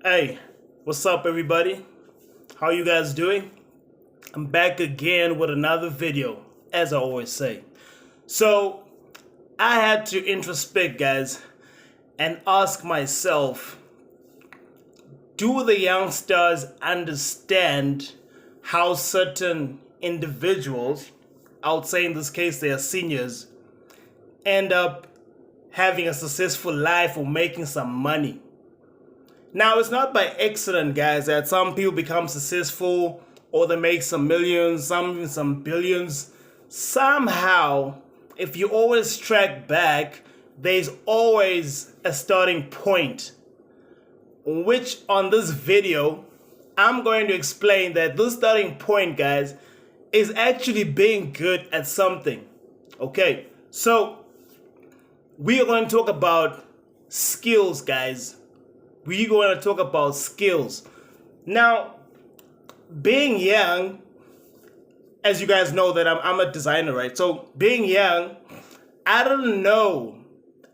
Hey, what's up everybody? How you guys doing? I'm back again with another video, as I always say. So, I had to introspect, guys, and ask myself, do the youngsters understand how certain individuals, I would say in this case they are seniors, end up having a successful life or making some money? Now, it's not by accident, guys, that some people become successful or they make some millions, some billions. Somehow, if you always track back, there's always a starting point, which on this video, I'm going to explain that this starting point, guys, is actually being good at something. Okay, so we are going to talk about skills, guys. We're going to talk about skills. Now, being young, as you guys know that I'm a designer, right? So being young, I didn't know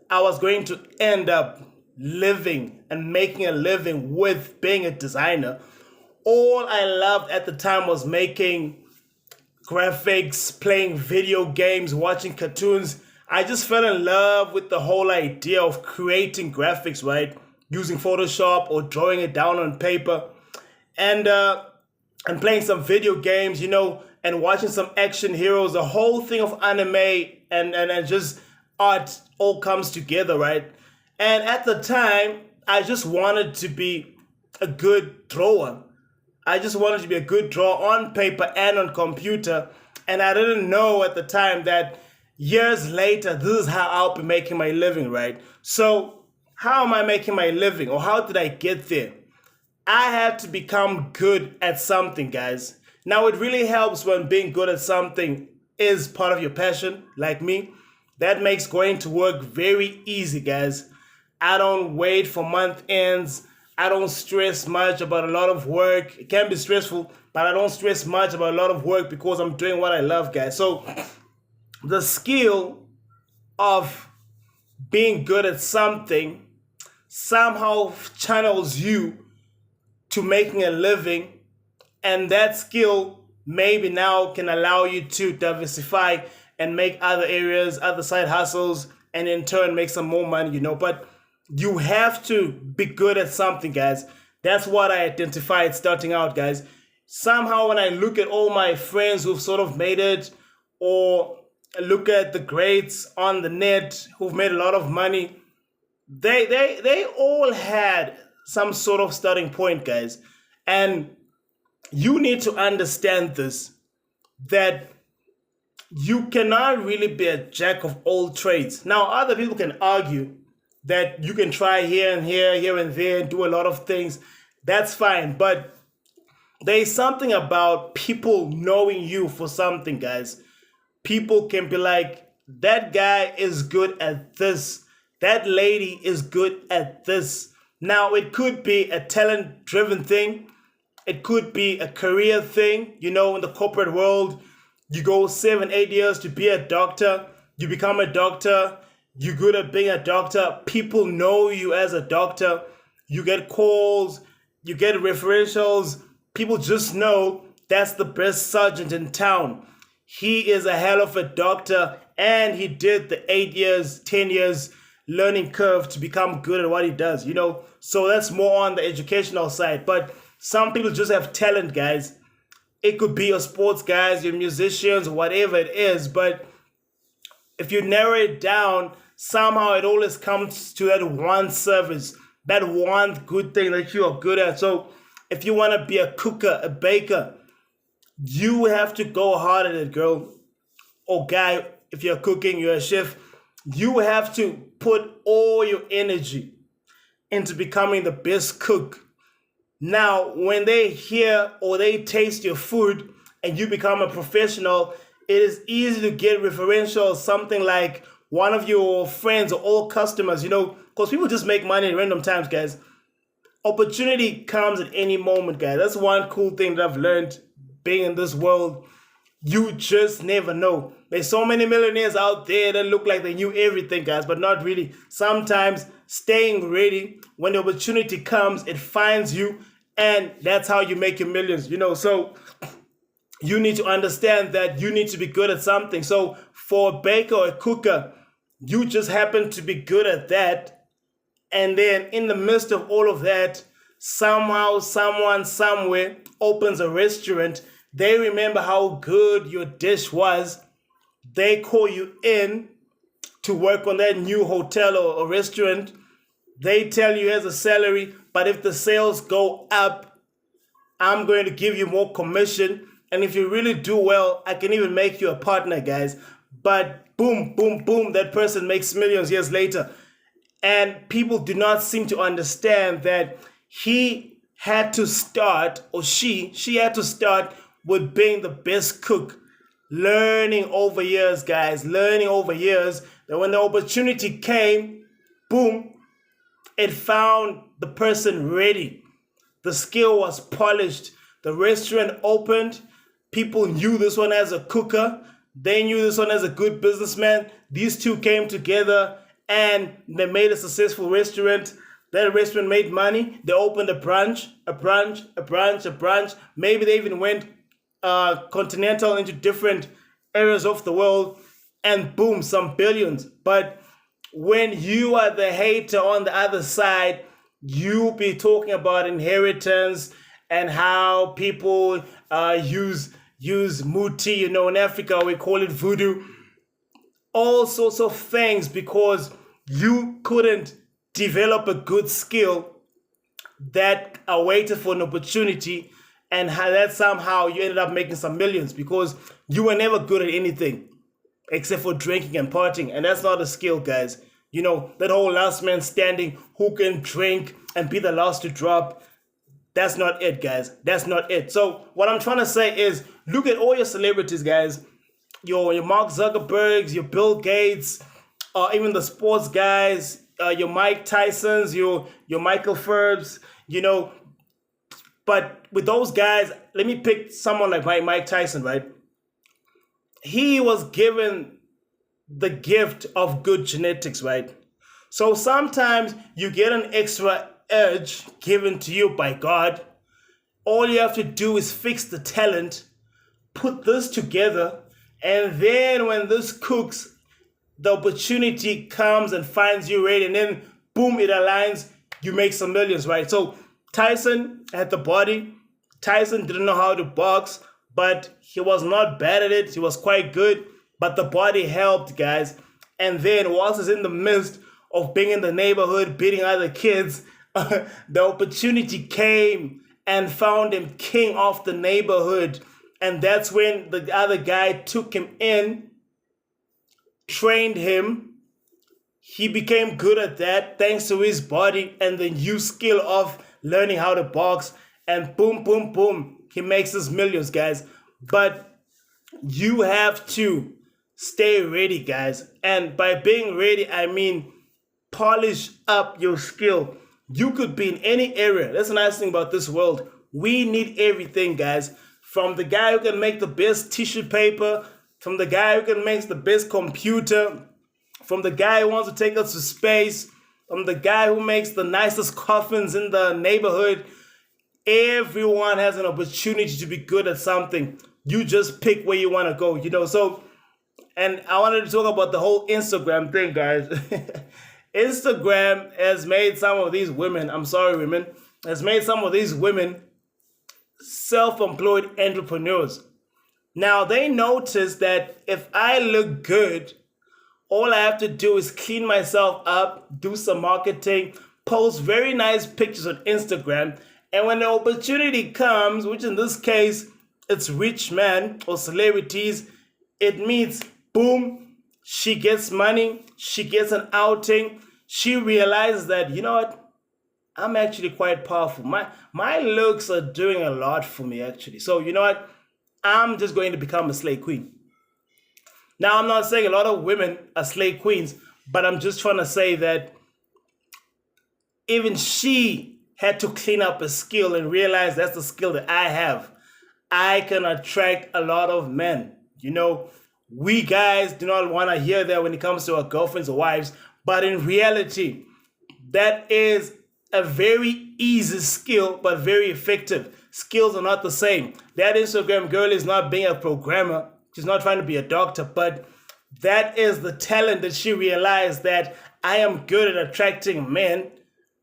I was going to end up living and making a living with being a designer. All I loved at the time was making graphics, playing video games, watching cartoons. I just fell in love with the whole idea of creating graphics, right? Using Photoshop or drawing it down on paper, and playing some video games, and watching some action heroes. The whole thing of anime and just art all comes together, right? And at the time, I just wanted to be a good drawer. I just wanted to be a good drawer on paper and on computer. And I didn't know at the time that years later, this is how I'll be making my living, right? So how am I making my living, or how did I get there? I had to become good at something, guys. Now, it really helps when being good at something is part of your passion, like me. That makes going to work very easy, guys. I don't wait for month ends. I don't stress much about a lot of work. It can be stressful, but I don't stress much about a lot of work because I'm doing what I love, guys. So the skill of being good at something somehow channels you to making a living, and that skill maybe now can allow you to diversify and make other areas, other side hustles, and in turn make some more money, but you have to be good at something, guys. That's what I identified starting out, guys. Somehow when I look at all my friends who've sort of made it, or look at the greats on the net who've made a lot of money, they all had some sort of starting point, guys. And you need to understand this, that you cannot really be a jack of all trades. Now, other people can argue that you can try here and there, and do a lot of things. That's fine. But there's something about people knowing you for something, guys. People can be like, that guy is good at this. That lady is good at this. Now, it could be a talent-driven thing. It could be a career thing. In the corporate world, you go 7-8 years to be a doctor. You become a doctor. You're good at being a doctor. People know you as a doctor. You get calls. You get referrals. People just know that's the best surgeon in town. He is a hell of a doctor, and he did the 8 years, 10 years learning curve to become good at what he does, So that's more on the educational side. But some people just have talent, guys. It could be your sports guys, your musicians, whatever it is. But if you narrow it down, somehow it always comes to that one service, that one good thing that you are good at. So if you want to be a cooker, a baker, you have to go hard at it, girl. Or guy, if you're cooking, you're a chef, you have to put all your energy into becoming the best cook. Now, when they hear or they taste your food and you become a professional, it is easy to get referential, something like one of your friends or all customers, because people just make money at random times, guys. Opportunity comes at any moment, guys. That's one cool thing that I've learned being in this world. You just never know. There's so many millionaires out there that look like they knew everything, guys, but not really. Sometimes staying ready. When the opportunity comes, it finds you, and that's how you make your millions, So you need to understand that you need to be good at something. So for a baker or a cooker, you just happen to be good at that. And then in the midst of all of that, somehow, someone, somewhere opens a restaurant. They remember how good your dish was. They call you in to work on that new hotel or restaurant. They tell you here's a salary, but if the sales go up, I'm going to give you more commission. And if you really do well, I can even make you a partner, guys. But boom, boom, boom, that person makes millions years later. And people do not seem to understand that he had to start, or she had to start with being the best cook. Learning over years, guys. Learning over years. That when the opportunity came, boom, it found the person ready. The skill was polished. The restaurant opened. People knew this one as a cooker. They knew this one as a good businessman. These two came together and they made a successful restaurant. That restaurant made money. They opened a branch. Maybe they even went continental into different areas of the world, and boom, some billions. But when you are the hater on the other side, you be talking about inheritance and how people use muti, in Africa we call it voodoo, all sorts of things, because you couldn't develop a good skill that awaited for an opportunity, and how that somehow you ended up making some millions, because you were never good at anything except for drinking and partying. And that's not a skill, guys. That whole last man standing, who can drink and be the last to drop, that's not it, guys. That's not it. So what I'm trying to say is, look at all your celebrities, guys. Your Mark Zuckerbergs, your Bill Gates, even the sports guys, your Mike Tysons, your Michael Phelps, But with those guys, let me pick someone like Mike Tyson, right? He was given the gift of good genetics, right? So sometimes you get an extra edge given to you by God. All you have to do is fix the talent, put this together, and then when this cooks, the opportunity comes and finds you ready, and then boom, it aligns, you make some millions, right? So Tyson had the body. Tyson didn't know how to box, but he was not bad at it. He was quite good, but the body helped, guys. And then whilst he's in the midst of being in the neighborhood, beating other kids, the opportunity came and found him king of the neighborhood. And that's when the other guy took him in, trained him. He became good at that thanks to his body and the new skill of learning how to box. And boom, boom, boom, he makes his millions, guys. But you have to stay ready, guys. And by being ready, I mean polish up your skill. You could be in any area. That's the nice thing about this world. We need everything, guys. From the guy who can make the best tissue paper, from the guy who can make the best computer, from the guy who wants to take us to space, from the guy who makes the nicest coffins in the neighborhood. Everyone has an opportunity to be good at something. You just pick where you want to go, So, and I wanted to talk about the whole Instagram thing, guys. Instagram has made some of these women, I'm sorry, women, has made some of these women self-employed entrepreneurs. Now, they notice that if I look good, all I have to do is clean myself up, do some marketing, post very nice pictures on Instagram, and when the opportunity comes, which in this case, it's rich men or celebrities, it means, boom, she gets money, she gets an outing, she realizes that, you know what, I'm actually quite powerful. My looks are doing a lot for me, actually. So, you know what, I'm just going to become a slave queen. Now, I'm not saying a lot of women are slave queens, but I'm just trying to say that even she had to clean up a skill and realize that's the skill that I have. I can attract a lot of men. We guys do not want to hear that when it comes to our girlfriends or wives, but in reality, that is a very easy skill, but very effective. Skills are not the same. That Instagram girl is not being a programmer. She's not trying to be a doctor, but that is the talent that she realized that I am good at attracting men,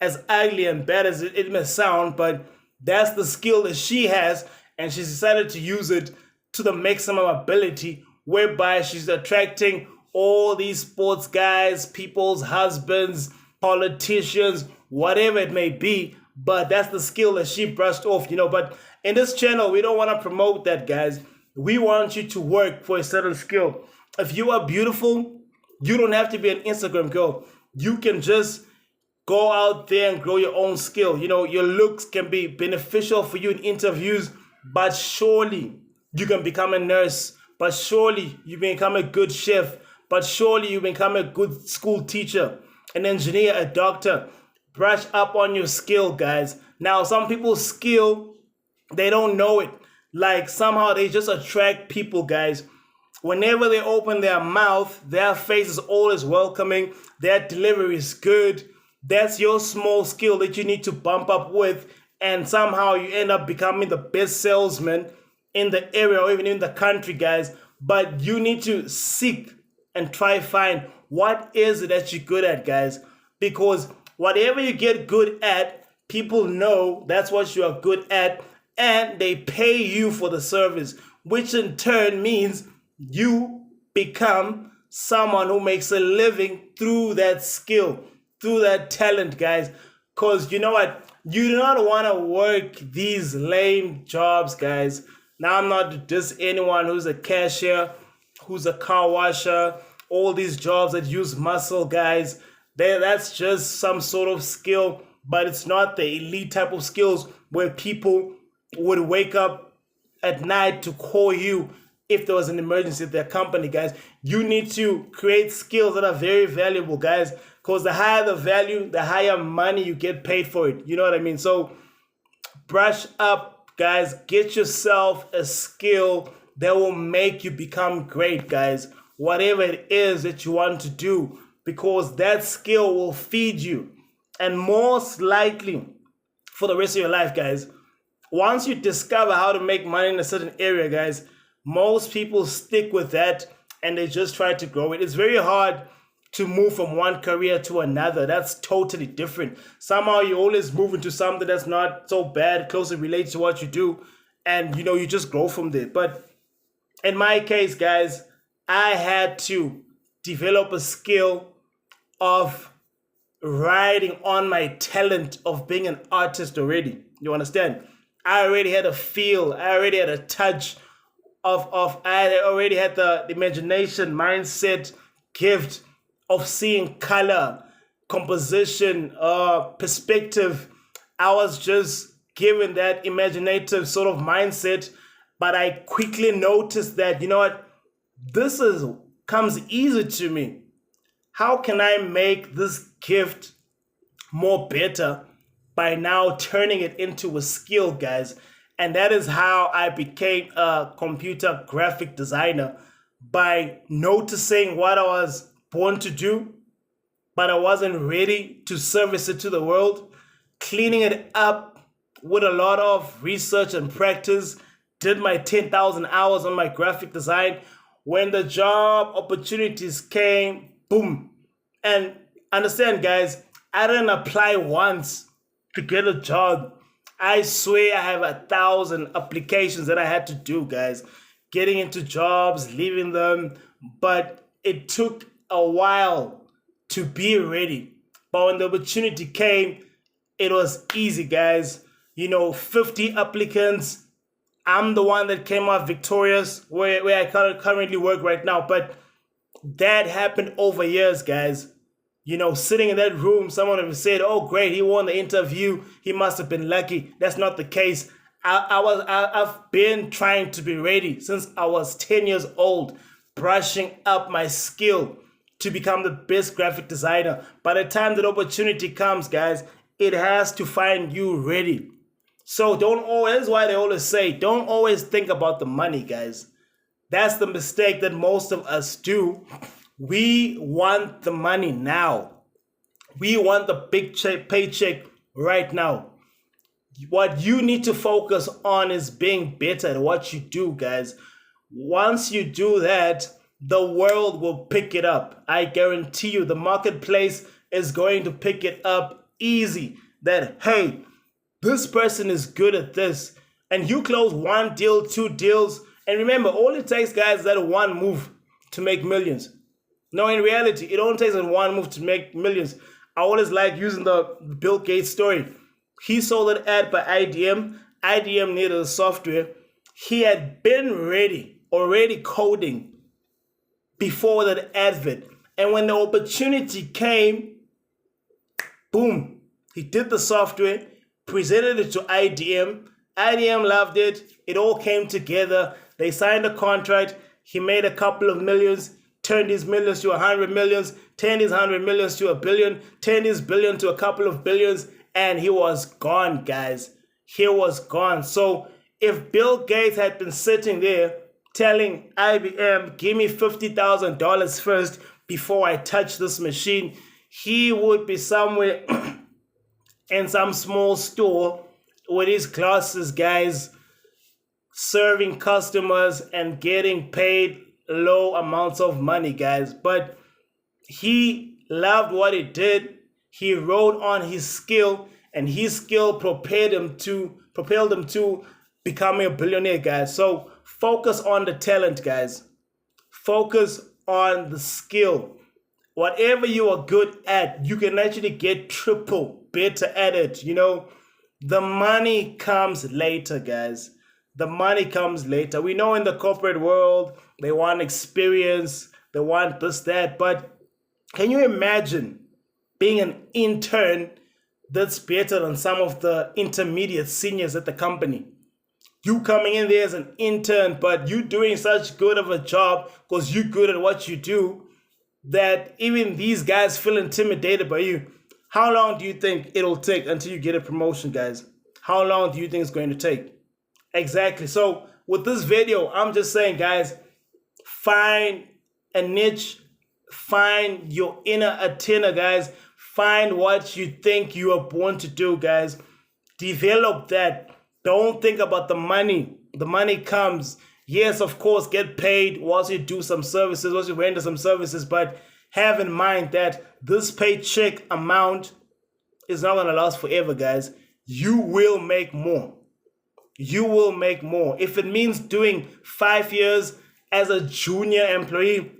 as ugly and bad as it may sound, but that's the skill that she has, and she's decided to use it to the maximum ability, whereby she's attracting all these sports guys, people's husbands, politicians, whatever it may be. But that's the skill that she brushed off, But in this channel, we don't want to promote that, guys. We want you to work for a certain skill. If you are beautiful, you don't have to be an Instagram girl. You can just go out there and grow your own skill. Your looks can be beneficial for you in interviews, but surely you can become a nurse, but surely you become a good chef, but surely you become a good school teacher, an engineer, a doctor. Brush up on your skill, guys. Now, some people's skill, they don't know it. Like, somehow they just attract people, guys. Whenever they open their mouth, their face is always welcoming. Their delivery is good. That's your small skill that you need to bump up with. And somehow you end up becoming the best salesman in the area or even in the country, guys. But you need to seek and try find what is it that you're good at, guys. Because whatever you get good at, people know that's what you are good at, and they pay you for the service, which in turn means you become someone who makes a living through that skill, through that talent, guys. Because you know what? You do not want to work these lame jobs, guys. Now, I'm not just anyone who's a cashier, who's a car washer, all these jobs that use muscle, guys. That's just some sort of skill, but it's not the elite type of skills where people would wake up at night to call you if there was an emergency at their company, guys. You need to create skills that are very valuable, guys, because the higher the value, the higher money you get paid for it. You know what I mean? So brush up, guys. Get yourself a skill that will make you become great, guys. Whatever it is that you want to do, because that skill will feed you. And most likely, for the rest of your life, guys, once you discover how to make money in a certain area, guys, most people stick with that and they just try to grow it. It's very hard to move from one career to another. That's totally different. Somehow you always move into something that's not so bad, closely related to what you do, and you just grow from there. But in my case, guys, I had to develop a skill of riding on my talent of being an artist already. You understand? I already had a feel. I already had a touch I already had the imagination, mindset, gift of seeing color, composition, perspective. I was just given that imaginative sort of mindset, but I quickly noticed that, you know what, this comes easy to me. How can I make this gift more better by now turning it into a skill, guys? And that is how I became a computer graphic designer, by noticing what I was born to do, but I wasn't ready to service it to the world, cleaning it up with a lot of research and practice, did my 10,000 hours on my graphic design. When the job opportunities came, boom. And understand, guys, I didn't apply once to get a job. I swear I have 1,000 applications that I had to do, guys. Getting into jobs, leaving them. But it took a while to be ready. But when the opportunity came, it was easy, guys. 50 applicants. I'm the one that came out victorious where I currently work right now. But that happened over years, guys. Sitting in that room, someone would have said, oh, great, he won the interview. He must have been lucky. That's not the case. I've been trying to be ready since I was 10 years old, brushing up my skill to become the best graphic designer. By the time that opportunity comes, guys, it has to find you ready. So that's why they always say, don't always think about the money, guys. That's the mistake that most of us do. We want the money now. We want the big paycheck right now. What you need to focus on is being better at what you do, guys. Once you do that, the world will pick it up. I guarantee you the marketplace is going to pick it up easy. That, hey, this person is good at this. And you close 1 deal, 2 deals. And remember, all it takes, guys, is that one move to make millions. No, in reality, it only takes one move to make millions. I always like using the Bill Gates story. He sold an ad by IBM. IBM needed a software. He had been already coding before that advert. And when the opportunity came, boom, he did the software, presented it to IBM. IBM loved it. It all came together. They signed a contract. He made a couple of millions, turned his millions to 100 millions, turned his 100 millions to $1 billion, turned his billion to a couple of billions, and he was gone, guys. He was gone. So if Bill Gates had been sitting there telling IBM, give me $50,000 first before I touch this machine, he would be somewhere in some small store with his glasses, guys, serving customers and getting paid low amounts of money, guys. But he loved what he did. He rode on his skill, and his skill propelled him to becoming a billionaire, guys. So focus on the talent, guys. Focus on the skill. Whatever you are good at, you can actually get triple better at it. You know, the money comes later, guys. The money comes later. We know in the corporate world, they want experience, they want this, that. But can you imagine being an intern that's better than some of the intermediate seniors at the company? You coming in there as an intern, but you doing such good of a job because you're good at what you do that even these guys feel intimidated by you. How long do you think it'll take until you get a promotion, guys? How long do you think it's going to take? Exactly. So with this video, I'm just saying, guys, find a niche, find your inner antenna, guys. Find what you think you are born to do, guys. Develop that. Don't think about the money. The money comes. Yes, of course, get paid once you do some services, once you render some services, but have in mind that this paycheck amount is not going to last forever, guys. You will make more. You will make more. If it means doing 5 years as a junior employee,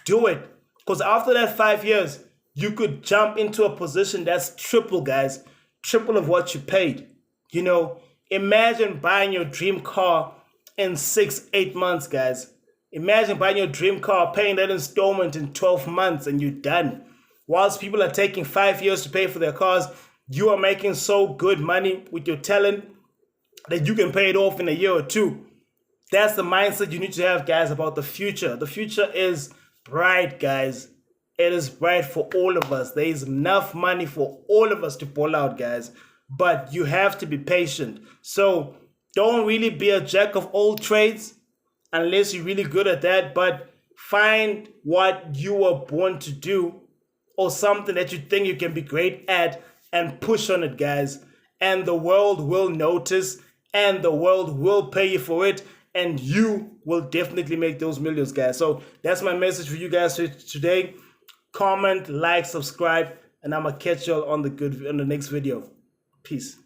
do it. Because after that 5 years, you could jump into a position that's triple, guys. Triple of what you paid. You know, imagine buying your dream car in 6-8 months, guys. Imagine buying your dream car, paying that installment in 12 months, and you're done. Whilst people are taking 5 years to pay for their cars, you are making so good money with your talent that you can pay it off in a year or two. That's the mindset you need to have, guys, about the future. The future is bright, guys. It is bright for all of us. There is enough money for all of us to pull out, guys. But you have to be patient. So don't really be a jack of all trades unless you're really good at that. But find what you were born to do or something that you think you can be great at and push on it, guys. And the world will notice and the world will pay you for it. And you will definitely make those millions, guys. So that's my message for you guys today. Comment, like, subscribe, and I'm going to catch y'all on the next video. Peace.